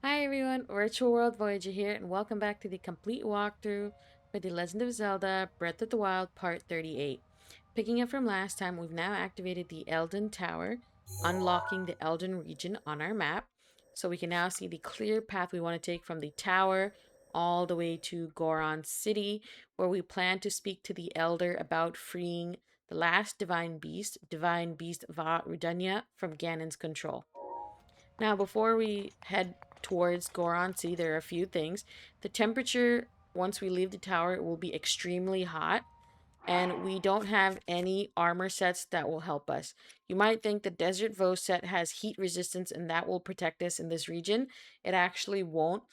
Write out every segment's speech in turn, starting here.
Hi everyone, Virtual World Voyager here, and welcome back to the complete walkthrough for The Legend of Zelda Breath of the Wild Part 38. Picking up from last time, we've now activated the Eldin Tower, unlocking the Eldin region on our map. So we can now see the clear path we want to take from the tower all the way to Goron City, where we plan to speak to the Elder about freeing the last Divine Beast Va Rudanya, from Ganon's control. Now, before we head towards Goron City, there are a few things. The temperature, once we leave the tower, it will be extremely hot, and we don't have any armor sets that will help us. You might think the Desert Voe set has heat resistance and that will protect us in this region. It actually won't.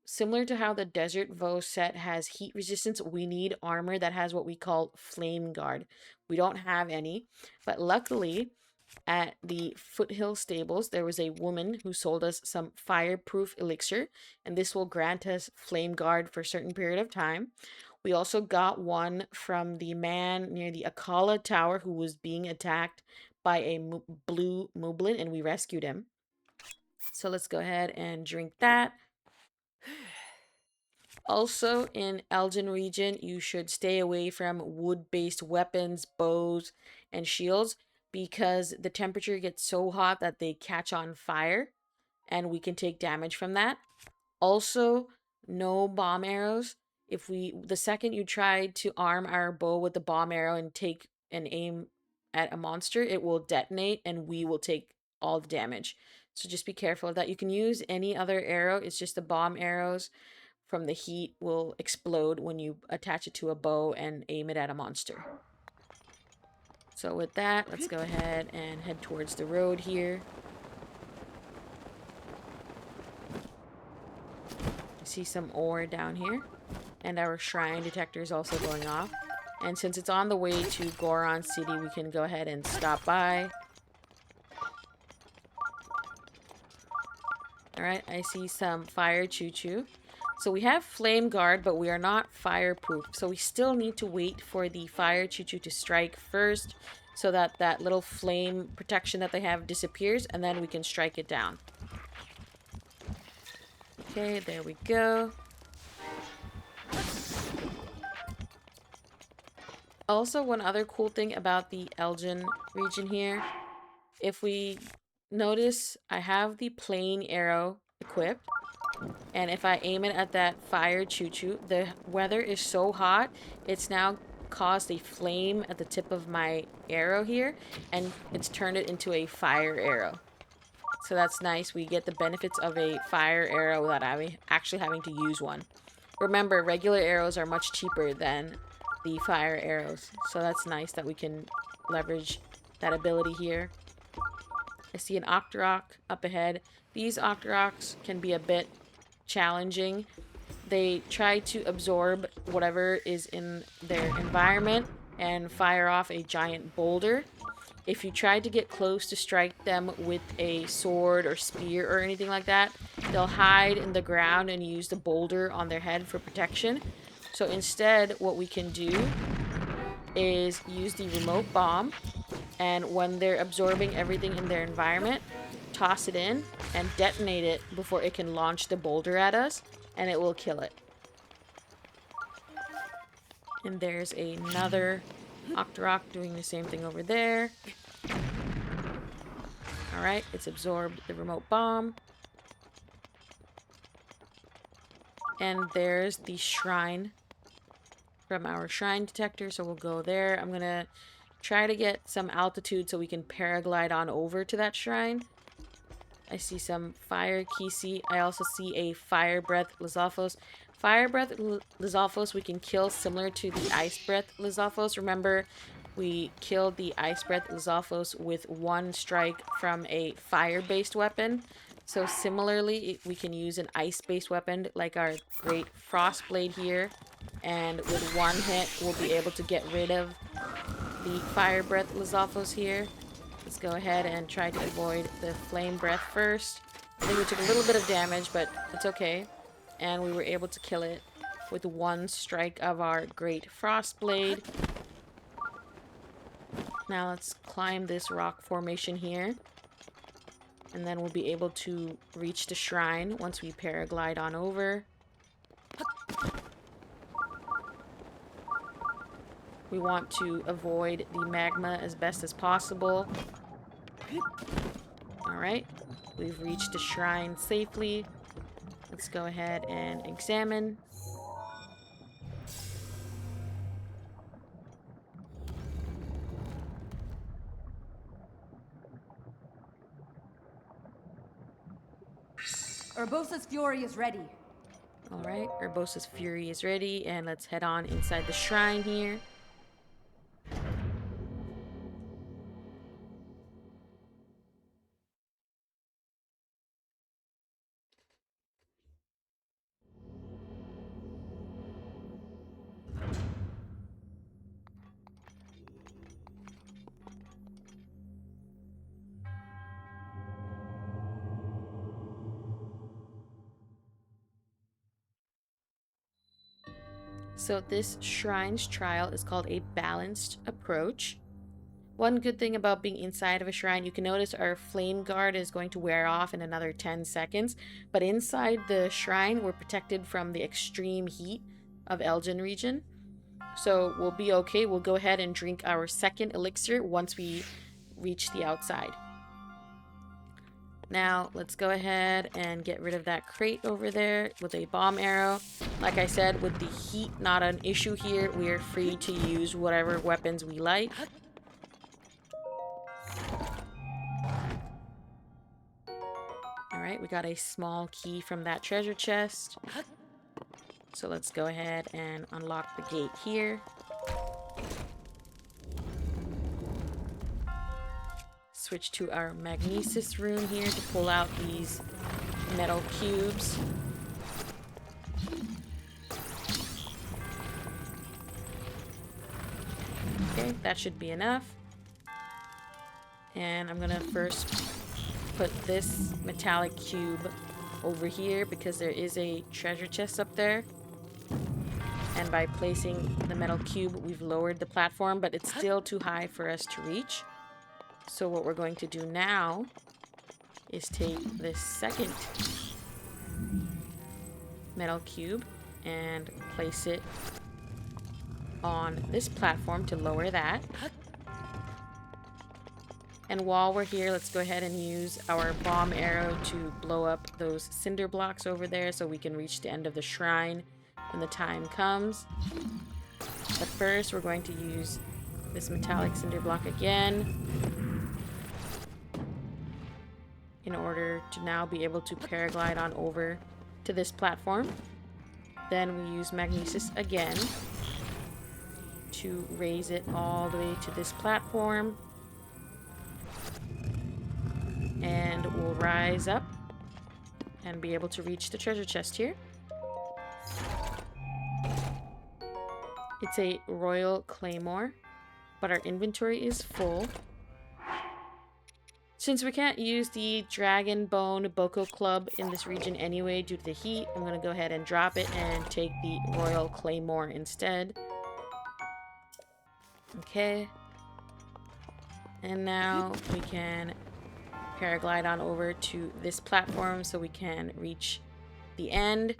Similar to how the Desert Voe set has heat resistance, we need armor that has what we call Flame Guard. We don't have any, but luckily, at the Foothill Stables, there was a woman who sold us some fireproof elixir, and this will grant us Flame Guard for a certain period of time. We also got one from the man near the Akala Tower who was being attacked by a blue moblin, and we rescued him. So let's go ahead and drink that. Also, in Elgin region, you should stay away from wood-based weapons, bows, and shields because the temperature gets so hot that they catch on fire and we can take damage from that. Also, no bomb arrows. If we the second you try to arm our bow with the bomb arrow and take an aim at a monster, it will detonate and we will take all the damage. So just be careful of that. You can use any other arrow. It's just the bomb arrows from the heat will explode when you attach it to a bow and aim it at a monster. So with that, let's go ahead and head towards the road here. I see some ore down here. And our shrine detector is also going off. And since it's on the way to Goron City, we can go ahead and stop by. Alright, I see some fire choo-choo. So we have flame guard, but we are not fireproof. So we still need to wait for the fire choo-choo to strike first so that that little flame protection that they have disappears, and then we can strike it down. Okay, there we go. Also, one other cool thing about the Elgin region here, if we notice, I have the plain arrow equipped, and if I aim it at that fire choo-choo, the weather is so hot, it's now caused a flame at the tip of my arrow here, and it's turned it into a fire arrow. So that's nice. We get the benefits of a fire arrow without actually having to use one. Remember, regular arrows are much cheaper than the fire arrows, so that's nice that we can leverage that ability here. I see an Octorok up ahead. These Octoroks can be a bit challenging. They try to absorb whatever is in their environment and fire off a giant boulder. If you try to get close to strike them with a sword or spear or anything like that, they'll hide in the ground and use the boulder on their head for protection. So instead, what we can do is use the remote bomb, and when they're absorbing everything in their environment, toss it in and detonate it before it can launch the boulder at us, and it will kill it. And there's another Octorok doing the same thing over there. Alright, it's absorbed the remote bomb. And there's the shrine from our shrine detector, so we'll go there. I'm gonna try to get some altitude so we can paraglide on over to that shrine. I see some fire Kisi. I also see a fire breath Lizalfos. Fire breath Lizalfos we can kill similar to the ice breath Lizalfos. Remember, we killed the ice breath Lizalfos with one strike from a fire-based weapon. So similarly, we can use an ice-based weapon like our great Frostblade here. And with one hit, we'll be able to get rid of the fire breath Lizalfos here. Let's go ahead and try to avoid the flame breath first. I think we took a little bit of damage, but it's okay. And we were able to kill it with one strike of our great Frostblade. Now let's climb this rock formation here. And then we'll be able to reach the shrine once we paraglide on over. We want to avoid the magma as best as possible. Alright, we've reached the shrine safely. Let's go ahead and examine. Urbosa's fury is ready. Alright, Urbosa's fury is ready, and let's head on inside the shrine here. So this shrine's trial is called a balanced approach. One good thing about being inside of a shrine, you can notice our flame guard is going to wear off in another 10 seconds. But inside the shrine, we're protected from the extreme heat of Eldin region. So we'll be okay. We'll go ahead and drink our second elixir once we reach the outside. Now, let's go ahead and get rid of that crate over there with a bomb arrow. Like I said, with the heat not an issue here, we are free to use whatever weapons we like. Alright, we got a small key from that treasure chest. So let's go ahead and unlock the gate here. Switch to our magnesis rune here to pull out these metal cubes. Okay, that should be enough. And I'm gonna first put this metallic cube over here because there is a treasure chest up there. And by placing the metal cube, we've lowered the platform, but it's still too high for us to reach. So what we're going to do now is take this second metal cube and place it on this platform to lower that. And while we're here, let's go ahead and use our bomb arrow to blow up those cinder blocks over there so we can reach the end of the shrine when the time comes. But first, we're going to use this metallic cinder block again in order to now be able to paraglide on over to this platform. Then we use magnesis again to raise it all the way to this platform. And we'll rise up and be able to reach the treasure chest here. It's a royal claymore, but our inventory is full. Since we can't use the Dragon Bone Boko Club in this region anyway due to the heat, I'm going to go ahead and drop it and take the Royal Claymore instead. Okay. And now we can paraglide on over to this platform so we can reach the end.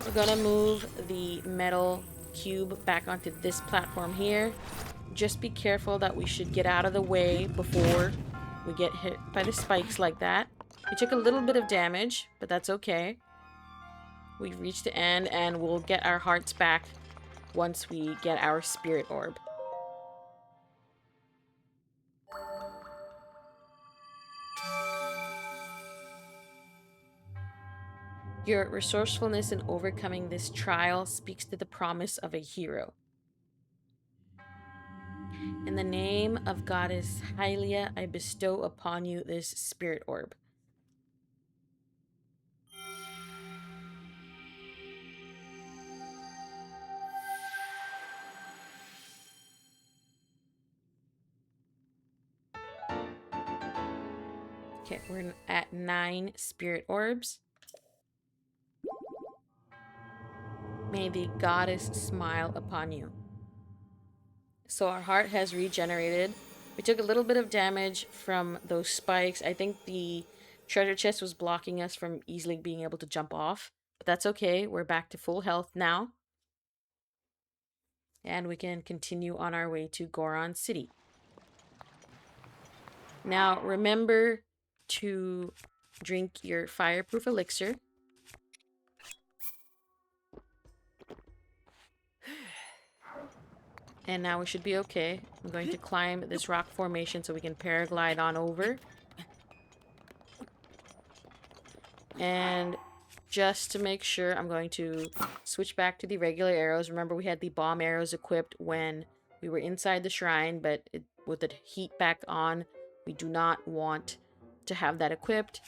We're going to move the metal cube back onto this platform here. Just be careful that we should get out of the way before we get hit by the spikes like that. We took a little bit of damage, but that's okay. We've reached the end and we'll get our hearts back once we get our spirit orb. Your resourcefulness in overcoming this trial speaks to the promise of a hero. In the name of Goddess Hylia, I bestow upon you this spirit orb. Okay, we're at 9 spirit orbs. May the goddess smile upon you. So our heart has regenerated We took a little bit of damage from those spikes. I think the treasure chest was blocking us from easily being able to jump off. But that's okay. We're back to full health now. And we can continue on our way to Goron City. Now, remember to drink your fireproof elixir. And now we should be okay. I'm going to climb this rock formation so we can paraglide on over. And just to make sure, I'm going to switch back to the regular arrows. Remember, we had the bomb arrows equipped when we were inside the shrine, but with the heat back on, we do not want to have that equipped.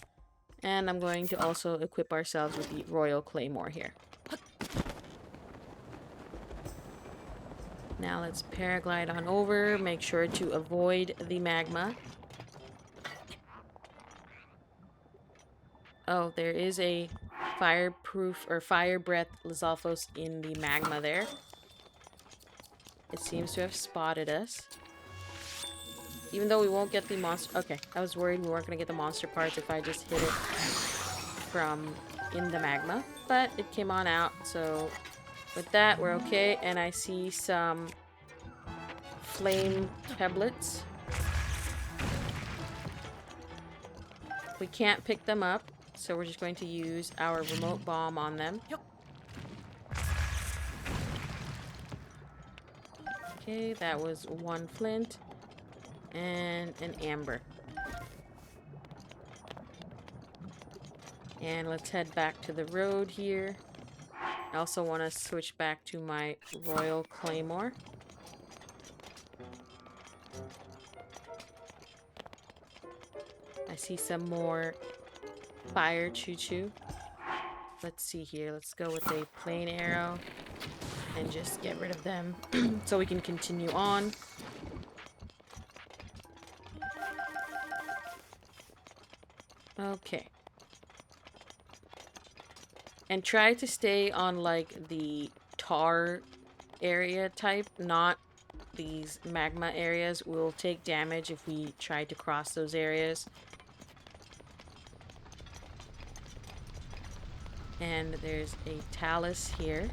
And I'm going to also equip ourselves with the Royal Claymore here. Now let's paraglide on over. Make sure to avoid the magma. Oh, there is a fireproof or fire breath Lizalfos in the magma there. It seems to have spotted us. Even though we won't get the monster... Okay, I was worried we weren't going to get the monster parts if I just hit it from in the magma. But it came on out, so with that, we're okay. And I see some flame peblets. We can't pick them up, so we're just going to use our remote bomb on them. Okay, that was one flint and an amber. And let's head back to the road here. I also want to switch back to my Royal Claymore. I see some more fire choo-choo. Let's see here. Let's go with a plain arrow and just get rid of them so we can continue on. Okay. And try to stay on like the tar area type, not these magma areas. We'll take damage if we try to cross those areas. And there's a talus here.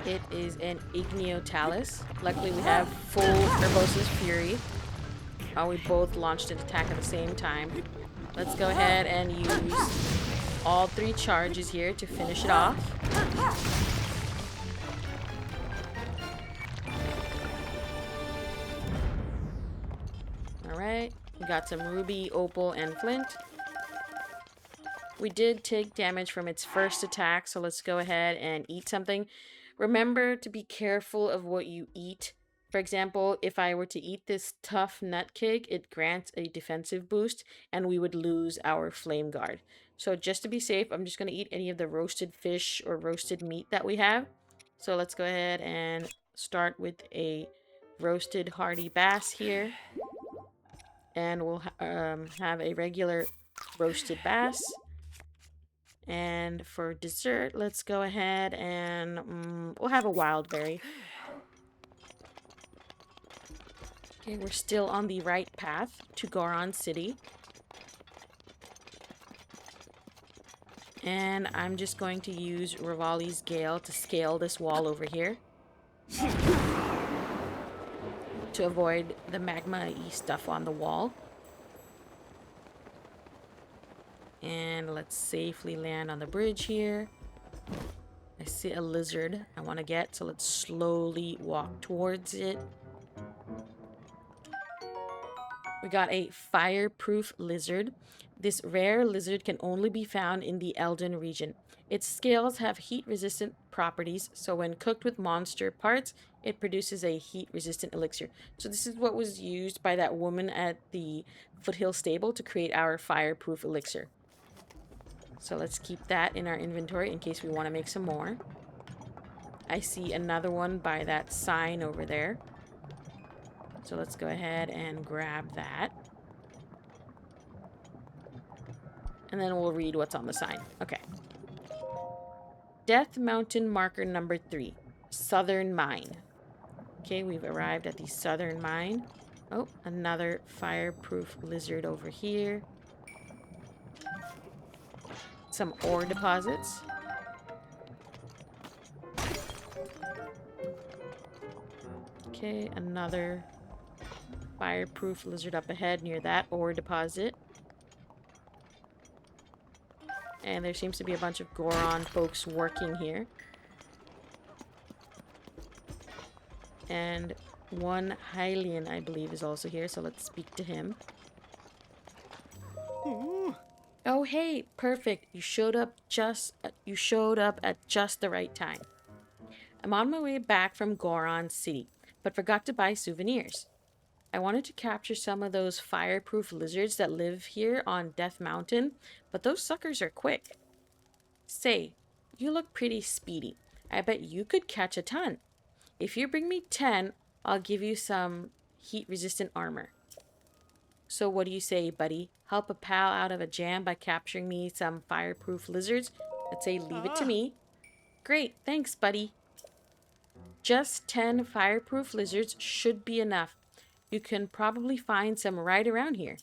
It is an Igneo talus. Luckily we have full Urbosa's Fury. We both launched an attack at the same time. Let's go ahead and use all 3 charges here to finish it off. Alright, we got some ruby, opal, and flint. We did take damage from its first attack, so let's go ahead and eat something. Remember to be careful of what you eat. For example, if I were to eat this tough nut cake, it grants a defensive boost, and we would lose our flame guard. So just to be safe, I'm just going to eat any of the roasted fish or roasted meat that we have. So let's go ahead and start with a roasted hardy bass here. And we'll have a regular roasted bass. And for dessert, let's go ahead and we'll have a wild berry. Okay, we're still on the right path to Goron City. And I'm just going to use Rivali's Gale to scale this wall over here. To avoid the magma-y stuff on the wall. And let's safely land on the bridge here. I see a lizard I want to get, so let's slowly walk towards it. We got a fireproof lizard. This rare lizard can only be found in the Eldin region. Its scales have heat-resistant properties, so when cooked with monster parts, it produces a heat-resistant elixir. So this is what was used by that woman at the Foothill Stable to create our fireproof elixir. So let's keep that in our inventory in case we want to make some more. I see another one by that sign over there. So let's go ahead and grab that. And then we'll read what's on the sign. Okay. Death Mountain marker number 3. southern mine. Okay, we've arrived at the southern mine. Oh, another fireproof lizard over here. Some ore deposits. Okay, another fireproof lizard up ahead near that ore deposit. And there seems to be a bunch of Goron folks working here. And one Hylian, I believe, is also here, so let's speak to him. Oh, hey, perfect. You showed up at just the right time. I'm on my way back from Goron City, but forgot to buy souvenirs. I wanted to capture some of those fireproof lizards that live here on Death Mountain, but those suckers are quick. Say, you look pretty speedy. I bet you could catch a ton. If you bring me 10, I'll give you some heat-resistant armor. So what do you say, buddy? Help a pal out of a jam by capturing me some fireproof lizards? I'd say leave it to me. Great, thanks, buddy. Just 10 fireproof lizards should be enough. You can probably find some right around here.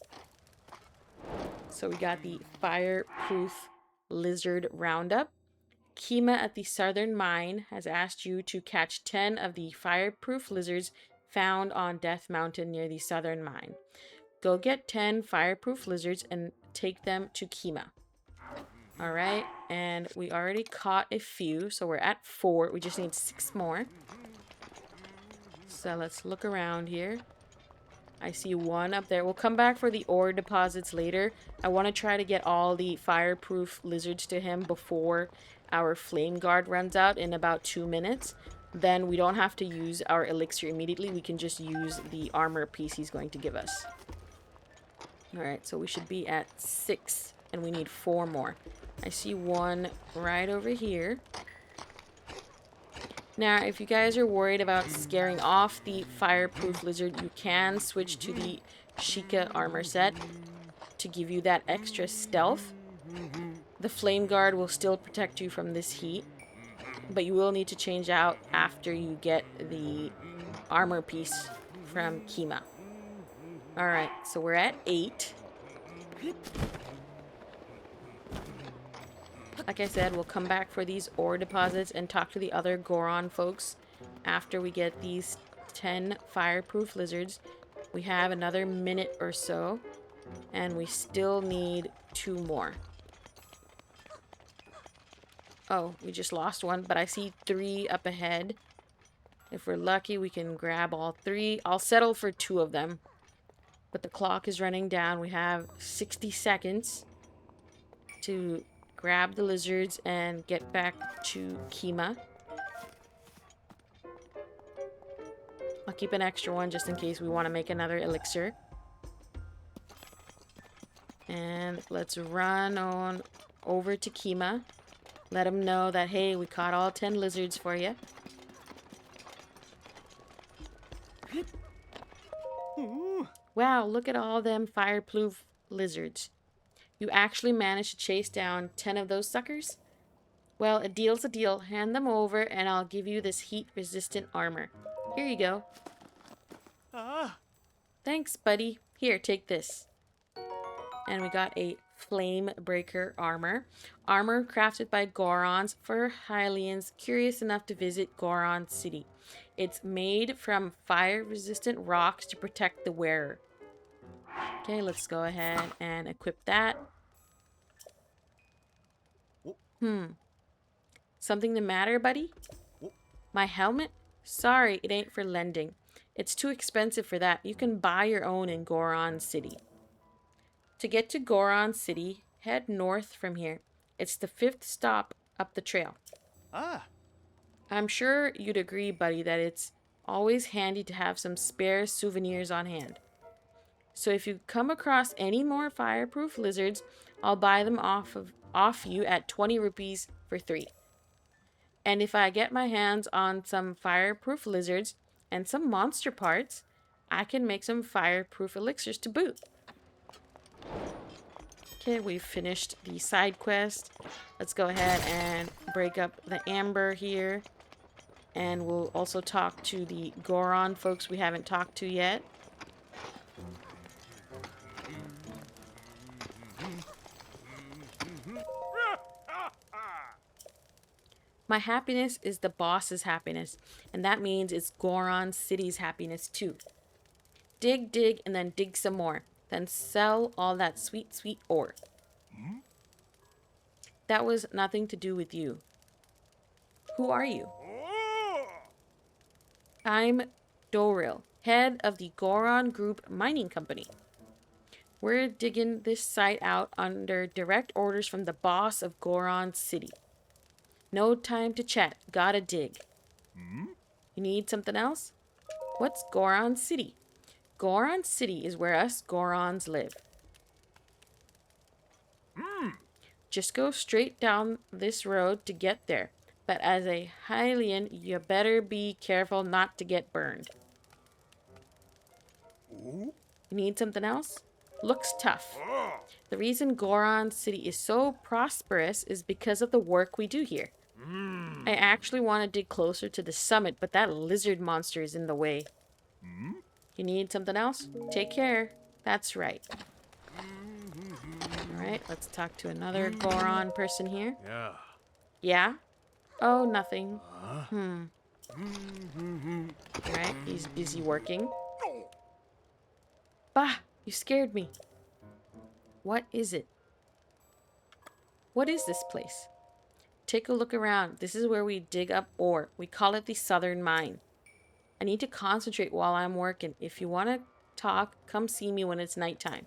So we got the fireproof lizard roundup. Kima at the southern mine has asked you to catch 10 of the fireproof lizards found on Death Mountain near the southern mine. Go get 10 fireproof lizards and take them to Kima. Alright, and we already caught a few, so we're at 4. We just need 6 more. So let's look around here. I see one up there. We'll come back for the ore deposits later. I want to try to get all the fireproof lizards to him before our flame guard runs out in about 2 minutes. Then we don't have to use our elixir immediately. We can just use the armor piece he's going to give us. Alright, so we should be at 6, and we need 4 more. I see one right over here. Now, if you guys are worried about scaring off the fireproof lizard, you can switch to the Sheikah armor set to give you that extra stealth. The flame guard will still protect you from this heat, but you will need to change out after you get the armor piece from Kima. Alright, so we're at 8. Like I said, we'll come back for these ore deposits and talk to the other Goron folks after we get these 10 fireproof lizards. We have another minute or so, and we still need 2 more. Oh, we just lost one, but I see 3 up ahead. If we're lucky, we can grab all 3. I'll settle for 2 of them. But the clock is running down. We have 60 seconds to grab the lizards and get back to Kima. I'll keep an extra one just in case we want to make another elixir. And let's run on over to Kima. Let him know that, hey, we caught all 10 lizards for you. Wow, look at all them fireproof lizards. You actually managed to chase down 10 of those suckers? Well, a deal's a deal. Hand them over and I'll give you this heat-resistant armor. Here you go. Thanks, buddy. Here, take this. And we got a Flamebreaker Armor. Armor crafted by Gorons for Hylians curious enough to visit Goron City. It's made from fire-resistant rocks to protect the wearer. Okay, let's go ahead and equip that. Something the matter, buddy? My helmet? Sorry, it ain't for lending. It's too expensive for that. You can buy your own in Goron City. To get to Goron City, head north from here. It's the 5th stop up the trail. I'm sure you'd agree, buddy, that it's always handy to have some spare souvenirs on hand. So if you come across any more fireproof lizards, I'll buy them off you at 20 rupees for 3. And if I get my hands on some fireproof lizards and some monster parts, I can make some fireproof elixirs to boot. Okay, we've finished the side quest. Let's go ahead and break up the amber here. And we'll also talk to the Goron folks we haven't talked to yet. My happiness is the boss's happiness, and that means it's Goron City's happiness too. Dig, dig, and then dig some more. Then sell all that sweet, sweet ore. That was nothing to do with you. Who are you? I'm Doril, head of the Goron Group Mining Company. We're digging this site out under direct orders from the boss of Goron City. No time to chat, gotta dig. You need something else? What's Goron City? Goron City is where us Gorons live. Just go straight down this road to get there. But as a Hylian, you better be careful not to get burned. You need something else? Looks tough. The reason Goron City is so prosperous is because of the work we do here. I actually want to dig closer to the summit, but that lizard monster is in the way. You need something else? Take care. That's right. Alright, let's talk to another Goron person here. Yeah? Oh, nothing. Alright, he's busy working. Bah! You scared me. What is it? What is this place? Take a look around. This is where we dig up ore. We call it the Southern Mine. I need to concentrate while I'm working. If you want to talk, come see me when it's nighttime.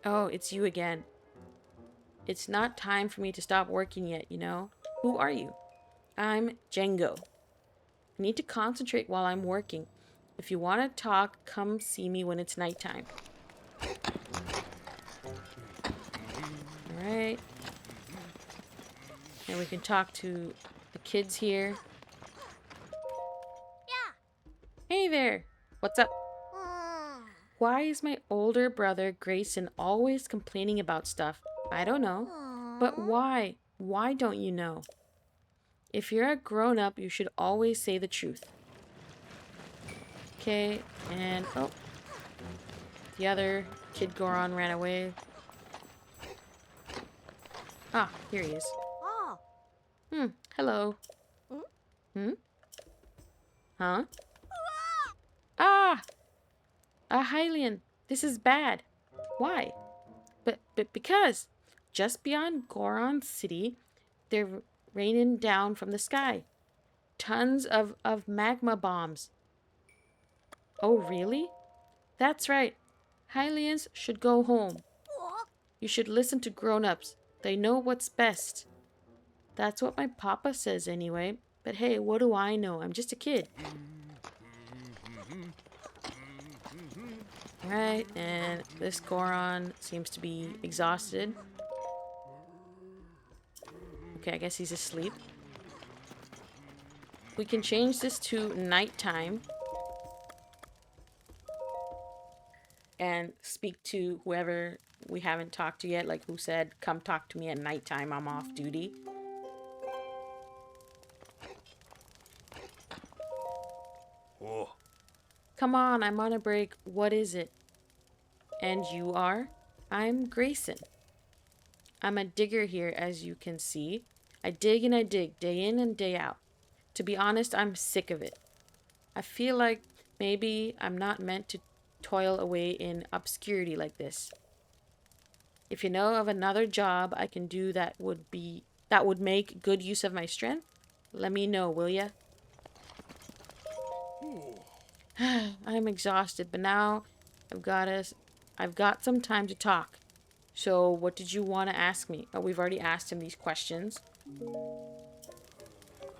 Oh, it's you again. It's not time for me to stop working yet, you know? Who are you? I'm Django. I need to concentrate while I'm working. If you want to talk, come see me when it's nighttime. Alright. And we can talk to the kids here. Yeah. Hey there. What's up? Why is my older brother Grayson always complaining about stuff? I don't know. But why? Why don't you know? If you're a grown-up, you should always say the truth. Okay, and oh. The other kid Goron ran away. Ah, here he is. Hello. Huh? Ah! A Hylian. This is bad. Why? But because just beyond Goron City, they're raining down from the sky. Tons of magma bombs. Oh, really? That's right. Hylians should go home. You should listen to grown-ups. They know what's best. That's what my papa says anyway. But hey, what do I know? I'm just a kid. Right, and this Goron seems to be exhausted. Okay, I guess he's asleep. We can change this to nighttime. And speak to whoever we haven't talked to yet. Like who said, come talk to me at nighttime, I'm off duty. Come on, I'm on a break. What is it? And you are? I'm Grayson. I'm a digger here, as you can see. I dig and I dig, day in and day out. To be honest, I'm sick of it. I feel like maybe I'm not meant to toil away in obscurity like this. If you know of another job I can do that would make good use of my strength, let me know, will ya? I'm exhausted, but now I've got some time to talk. So what did you want to ask me? Oh, we've already asked him these questions.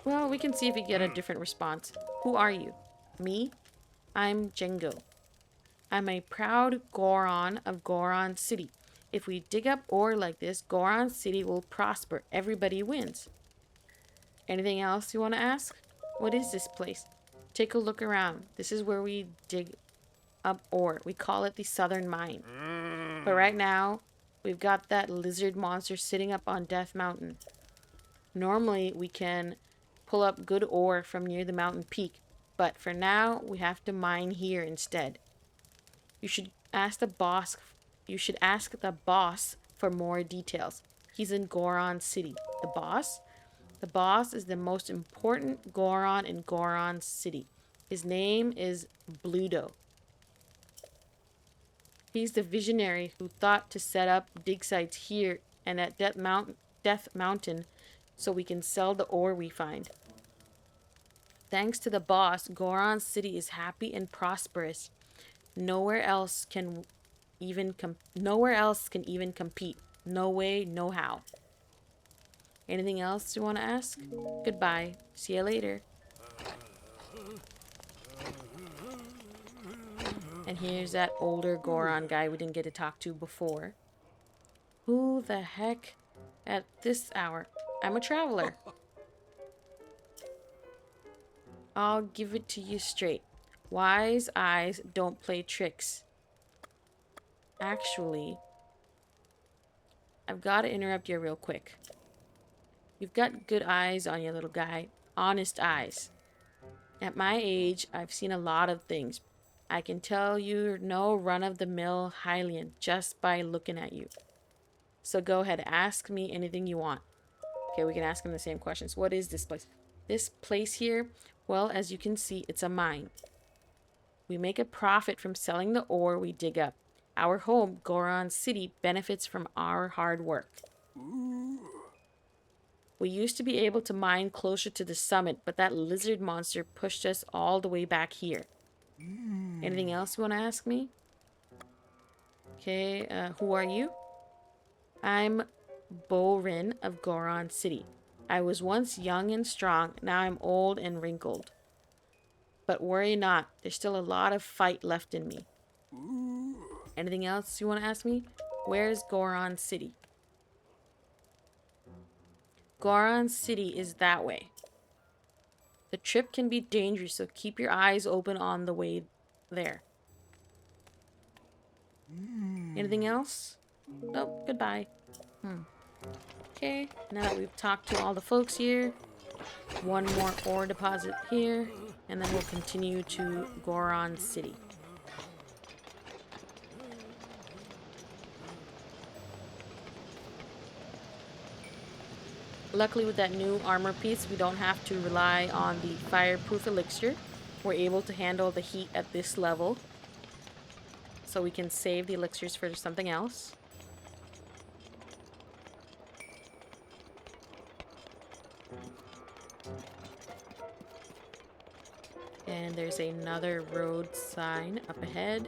Well, we can see if we get a different response. Who are you? Me? I'm Django. I'm a proud Goron of Goron City. If we dig up ore like this, Goron City will prosper. Everybody wins. Anything else you want to ask? What is this place? Take a look around. This is where we dig up ore. We call it the Southern Mine. But right now, we've got that lizard monster sitting up on Death Mountain. Normally, we can pull up good ore from near the mountain peak. But for now, we have to mine here instead. You should ask the boss. You should ask the boss for more details. He's in Goron City. The boss? The boss is the most important Goron in Goron City. His name is Bluto. He's the visionary who thought to set up dig sites here and at Death Mountain so we can sell the ore we find. Thanks to the boss, Goron City is happy and prosperous. Nowhere else can even compete. No way, no how. Anything else you want to ask? Goodbye. See you later. And here's that older Goron guy we didn't get to talk to before. Who the heck at this hour? I'm a traveler. I'll give it to you straight. Wise eyes don't play tricks. Actually, I've got to interrupt you real quick. You've got good eyes on you, little guy. Honest eyes. At my age, I've seen a lot of things. I can tell you're no run-of-the-mill Hylian just by looking at you. So go ahead, ask me anything you want. Okay, we can ask him the same questions. What is this place? This place here, well, as you can see, it's a mine. We make a profit from selling the ore we dig up. Our home, Goron City, benefits from our hard work. We used to be able to mine closer to the summit, but that lizard monster pushed us all the way back here. Anything else you want to ask me? Okay, who are you? I'm Borin of Goron City. I was once young and strong, now I'm old and wrinkled. But worry not, there's still a lot of fight left in me. Anything else you want to ask me? Where's Goron City? Goron City is that way. The trip can be dangerous, so keep your eyes open on the way there. Anything else? Nope, goodbye. Okay, now that we've talked to all the folks here, one more ore deposit here, and then we'll continue to Goron City. Luckily, with that new armor piece, we don't have to rely on the fireproof elixir. We're able to handle the heat at this level, so we can save the elixirs for something else. And there's another road sign up ahead.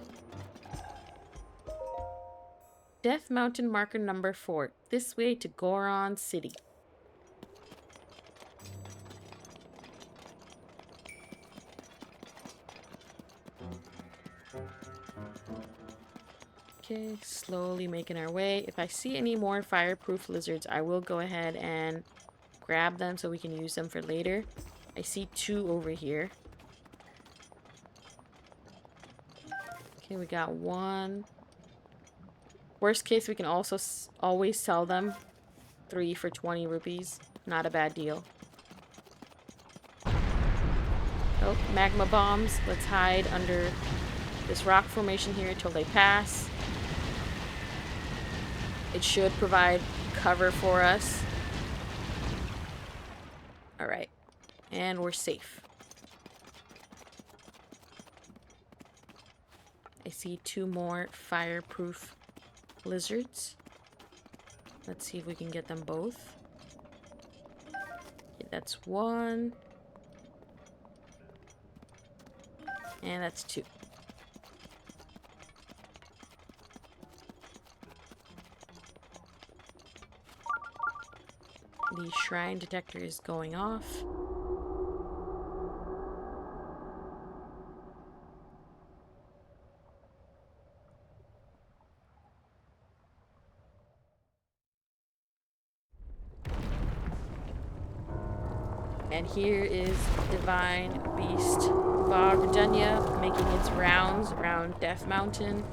Death Mountain marker number 4. This way to Goron City. Okay, slowly making our way. If I see any more fireproof lizards, I will go ahead and grab them so we can use them for later. I see 2 over here. Okay, we got 1. Worst case, we can also always sell them. 3 for 20 rupees. Not a bad deal. Oh, magma bombs. Let's hide under this rock formation here until they pass. It should provide cover for us. Alright. And we're safe. I see 2 more fireproof lizards. Let's see if we can get them both. Okay, that's 1. And that's 2. The shrine detector is going off. And here is Divine Beast Vardanya making its rounds around Death Mountain.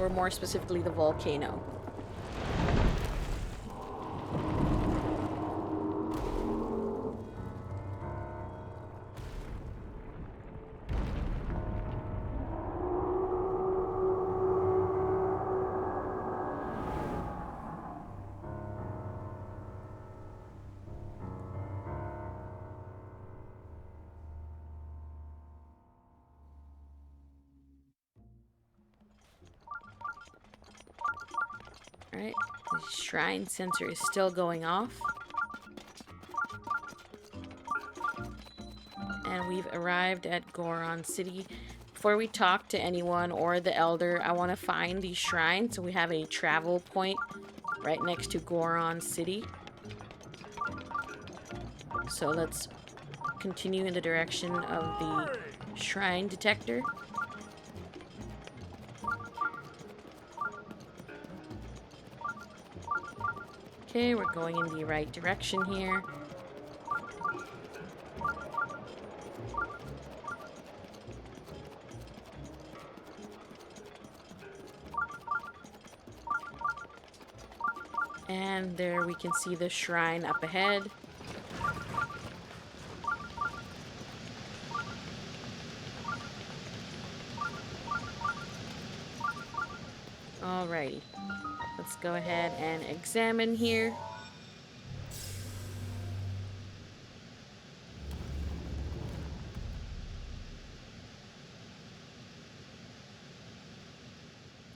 or more specifically the volcano. Alright, the shrine sensor is still going off. And we've arrived at Goron City. Before we talk to anyone or the elder, I want to find the shrine. So we have a travel point right next to Goron City. So let's continue in the direction of the shrine detector. Okay, we're going in the right direction here. And there we can see the shrine up ahead. Alrighty. Let's go ahead and examine here.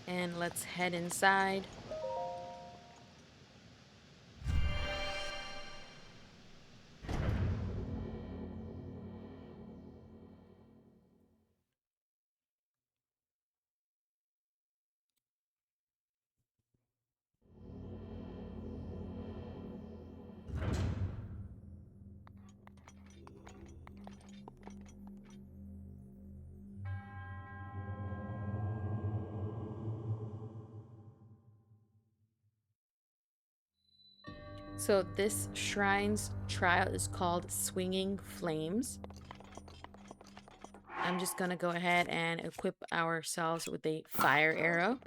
And let's head inside. So this shrine's trial is called Swinging Flames. I'm just gonna go ahead and equip ourselves with a fire arrow.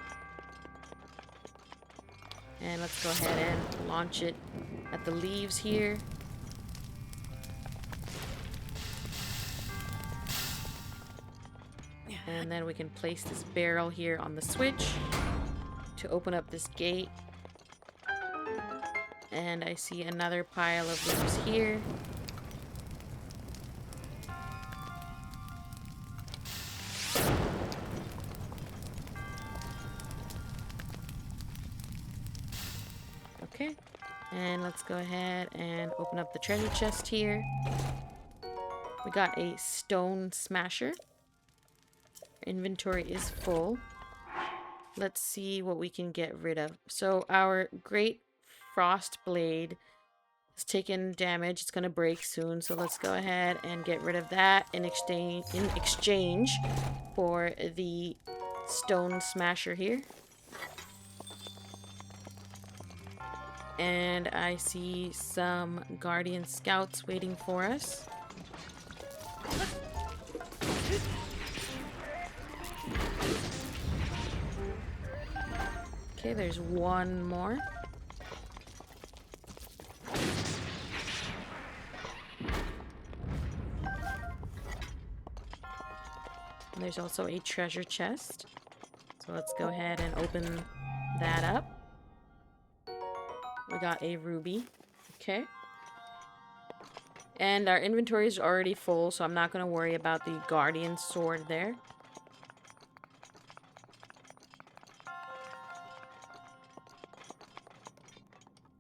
And let's go ahead and launch it at the leaves here. And then we can place this barrel here on the switch to open up this gate. And I see another pile of leaves here. Okay. And let's go ahead and open up the treasure chest here. We got a stone smasher. Our inventory is full. Let's see what we can get rid of. So our great frost blade has taken damage. It's going to break soon. So let's go ahead and get rid of that in exchange for the stone smasher here. And I see some guardian scouts waiting for us. Okay, there's one more. And there's also a treasure chest. So let's go ahead and open that up. We got a ruby. Okay. And our inventory is already full, so I'm not going to worry about the guardian sword there.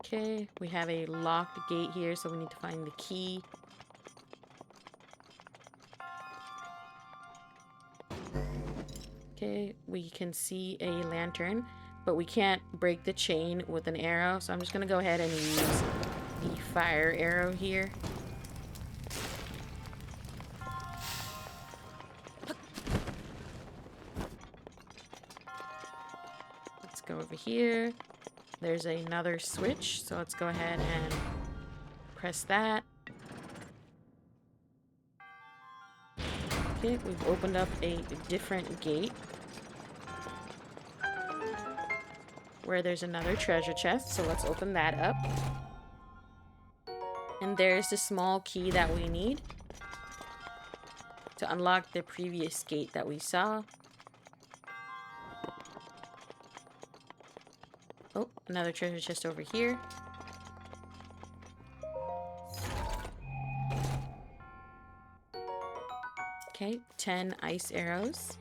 Okay, we have a locked gate here, so we need to find the key. Okay, we can see a lantern, but we can't break the chain with an arrow, so I'm just going to go ahead and use the fire arrow here. Let's go over here. There's another switch, so let's go ahead and press that. Okay, we've opened up a different gate. where there's another treasure chest, so let's open that up. And there's the small key that we need to unlock the previous gate that we saw. Oh, another treasure chest over here. Okay, 10 ice arrows.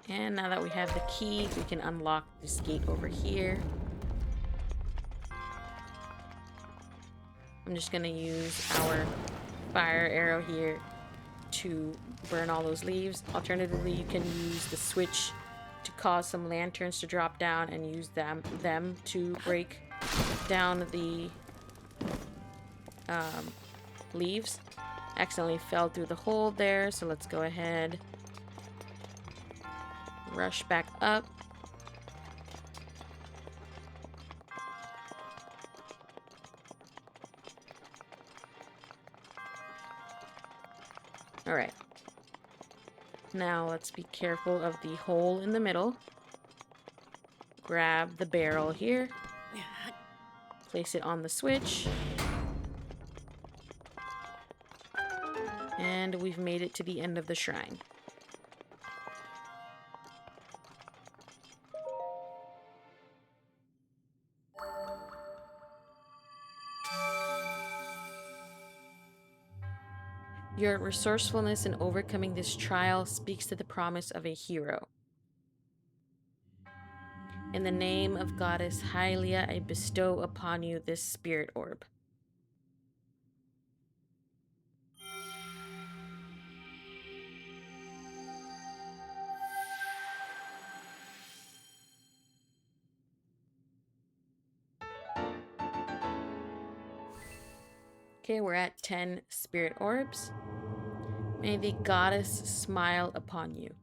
And now that we have the key, we can unlock this gate over here. I'm just gonna use our fire arrow here to burn all those leaves. Alternatively, you can use the switch to cause some lanterns to drop down and use them to break down the leaves. Accidentally fell through the hole there, so let's go ahead, rush back up. All right. Now let's be careful of the hole in the middle. Grab the barrel here. Place it on the switch. And we've made it to the end of the shrine. Your resourcefulness in overcoming this trial speaks to the promise of a hero. In the name of Goddess Hylia, I bestow upon you this spirit orb. Okay, we're at 10 spirit orbs. May the goddess smile upon you.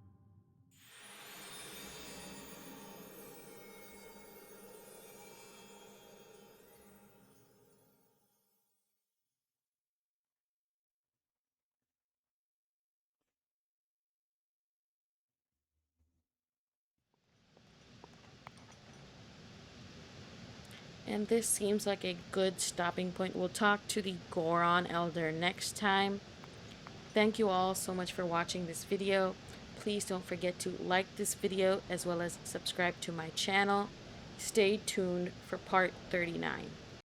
And this seems like a good stopping point. We'll talk to the Goron Elder next time. Thank you all so much for watching this video. Please don't forget to like this video as well as subscribe to my channel. Stay tuned for part 39.